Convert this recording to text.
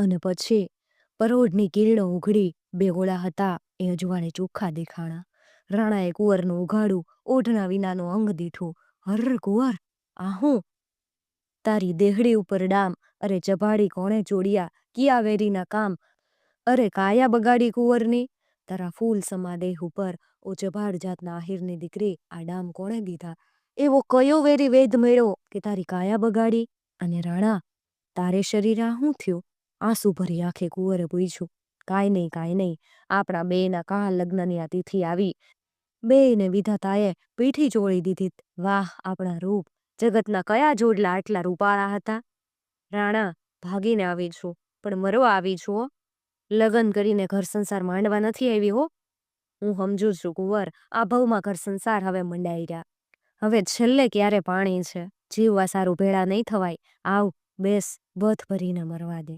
અને પછી પરોઢની કિરણો ઉઘડી. બે ગોળા હતા એ અજવાળે ચોખ્ખા દેખાણા. રાણાએ કુંવરનું ઉઘાડું, ઓઢણા વિનાનું અંગ દીઠું. હર્ર કુંવર, આ હું? તારી દેહડી ઉપર ડામ. અરે ચભાડી કોણે ચોડિયા, કિયા વેરીના કામ. અરે કાયા બગાડી કુંવરની, તારા ફૂલ સમા દેહ ઉપર ઓ ચભાડ જાતના આહિરની દીકરી આ ડામ કોણે દીધા? એવો કયો વેરી વેદ મેળો કે તારી કાયા બગાડી? અને રાણા, તારે શરીરે શું થયું? આંસુ ભરી આંખે કુંવરે પૂછ્યું. કાંઈ નહીં, આપણા બેયના કાલ લગ્નની આ તિથિ આવી. બેયને વિધાતાએ પીઠી ચોળી દીધી. વાહ આપણા રૂપ! જગતના કયા જોડલા આટલા રૂપાળા હતા? રાણા, ભાગીને આવી છું, પણ મરવા આવી છું હો. લગ્ન કરીને ઘર સંસાર માંડવા નથી આવી હો. હું સમજુ છું કુંવર, આ ભવમાં ઘર સંસાર હવે મંડાઈ રહ્યા. હવે છેલ્લે ક્યારે પાણી છે, જીવવા સારું ભેળા નહીં થવાય. આવ બેસ, બથ ભરીને મરવા દે.